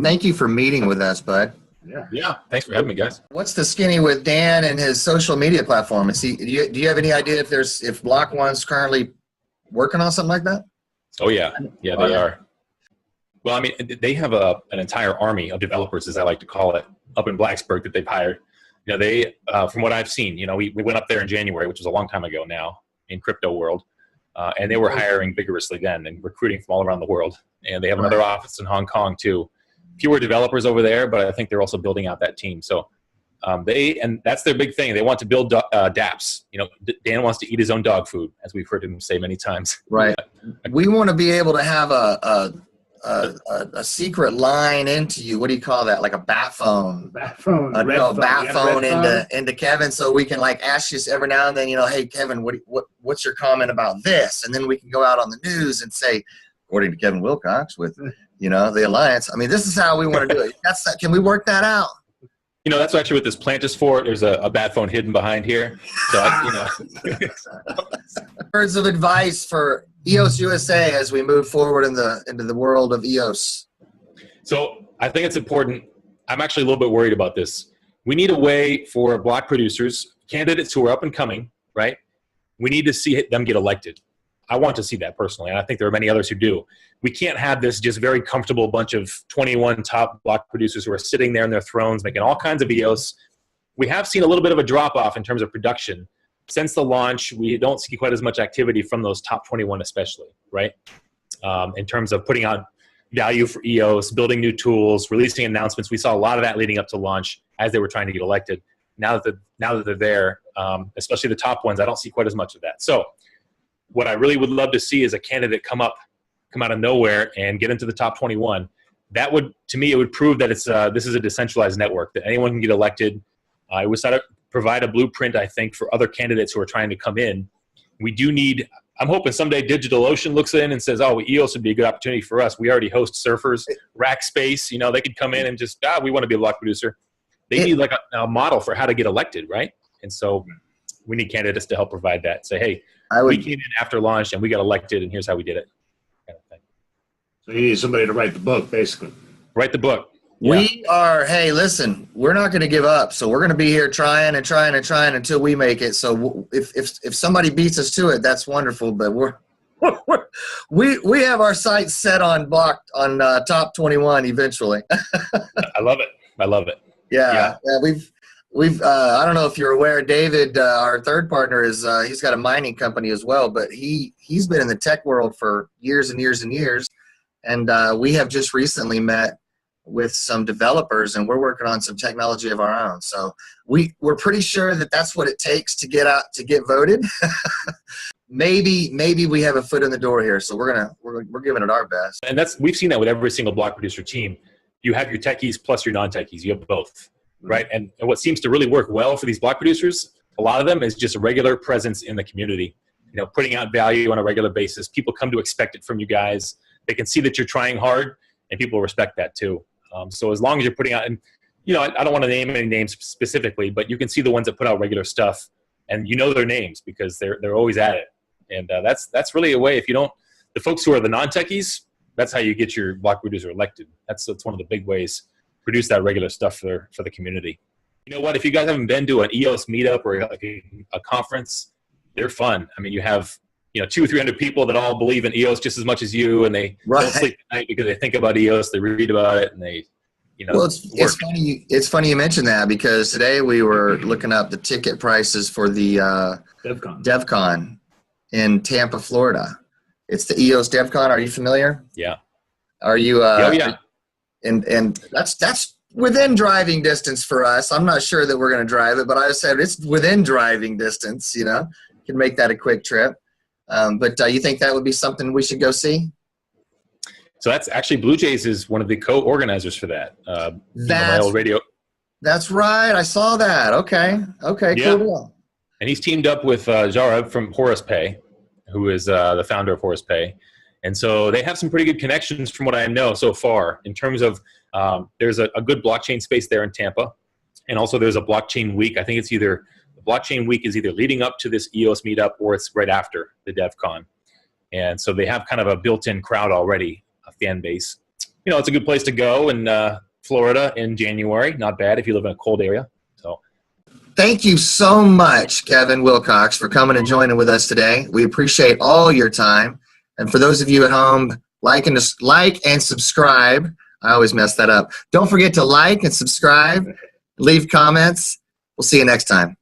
Thank you for meeting with us, bud. Yeah. Thanks for having me, guys. What's the skinny with Dan and his social media platform? Do you have any idea if Block One's currently working on something like that? Oh yeah, they are. Well, I mean, they have an entire army of developers, as I like to call it, up in Blacksburg that they've hired. You know, they from what I've seen, you know, we went up there in January, which was a long time ago now in crypto world, and they were hiring vigorously then and recruiting from all around the world. And they have another office in Hong Kong too. Fewer developers over there, but I think they're also building out that team. So and that's their big thing. They want to build dApps. You know, Dan wants to eat his own dog food, as we've heard him say many times. Right. We want to be able to have a secret line into you. What do you call that? Like a Batphone. Batphone. Batphone into Kevin, so we can like ask you every now and then. You know, hey Kevin, what's your comment about this? And then we can go out on the news and say, according to Kevin Wilcox with, you know, the Alliance. I mean, this is how we want to do it. Can we work that out? You know, that's actually what this plant is for. There's a Batphone hidden behind here. So, you know. Words of advice for EOS USA as we move forward into the world of EOS. So I think it's important. I'm actually a little bit worried about this. We need a way for block producers, candidates who are up and coming, right? We need to see them get elected. I want to see that personally, and I think there are many others who do. We can't have this just very comfortable bunch of 21 top block producers who are sitting there in their thrones making all kinds of EOS. We have seen a little bit of a drop-off in terms of production. Since the launch, we don't see quite as much activity from those top 21 especially, right? In terms of putting out value for EOS, building new tools, releasing announcements. We saw a lot of that leading up to launch as they were trying to get elected. Now that they're there, especially the top ones, I don't see quite as much of that. So what I really would love to see is a candidate come out of nowhere and get into the top 21. That would, to me, it would prove that this is a decentralized network, that anyone can get elected. It would provide a blueprint, I think, for other candidates who are trying to come in. We do need, I'm hoping someday DigitalOcean looks in and says, oh, EOS would be a good opportunity for us. We already host surfers, Rackspace, you know, they could come in and just, we want to be a block producer. They need like a model for how to get elected, right? And so we need candidates to help provide that. Say, hey, we came in after launch and we got elected and here's how we did it. Kind of thing. So you need somebody to write the book, basically. Write the book. We are, hey, listen, we're not going to give up. So we're going to be here trying and trying and trying until we make it. So if somebody beats us to it, that's wonderful. But we have our sights set on top 21 eventually. I love it. I love it. Yeah. We've I don't know if you're aware, David, our third partner he's got a mining company as well, but he's been in the tech world for years and years and years. And we have just recently met with some developers and we're working on some technology of our own. So we're pretty sure that that's what it takes to get voted. maybe we have a foot in the door here. So we're giving it our best. And we've seen that with every single block producer team. You have your techies plus your non-techies. You have both, right? And what seems to really work well for these block producers, a lot of them is just a regular presence in the community. You know, putting out value on a regular basis. People come to expect it from you guys. They can see that you're trying hard, and people respect that too. So as long as you're putting out, and you know, I don't want to name any names specifically, but you can see the ones that put out regular stuff, and you know their names because they're always at it. And that's really a way. If you don't, the folks who are the non-techies, that's how you get your block producer elected. That's one of the big ways. Produce that regular stuff for the community. You know what? If you guys haven't been to an EOS meetup or like a conference, they're fun. I mean, you have 200 or 300 people that all believe in EOS just as much as you, and they don't sleep at night because they think about EOS, they read about it, and they, Well, it's funny you mentioned that because today we were looking up the ticket prices for the DEFCON in Tampa, Florida. It's the EOS DEFCON. Are you familiar? Yeah. Are you? Yeah. And that's within driving distance for us. I'm not sure that we're going to drive it, but I said it's within driving distance. You can make that a quick trip. But you think that would be something we should go see? So that's actually Blue Jays is one of the co-organizers for that. My old radio. That's right. I saw that. Okay. Yeah. Cool. And he's teamed up with Jareb from Horus Pay, who is the founder of Horus Pay. And so they have some pretty good connections from what I know so far in terms of there's a good blockchain space there in Tampa. And also there's a blockchain week. I think it's either the blockchain week is either leading up to this EOS meetup or it's right after the DEFCON. And so they have kind of a built-in crowd already, a fan base. it's a good place to go in Florida in January. Not bad if you live in a cold area. So, thank you so much, Kevin Wilcox, for coming and joining with us today. We appreciate all your time. And for those of you at home, like and subscribe. I always mess that up. Don't forget to like and subscribe, leave comments. We'll see you next time.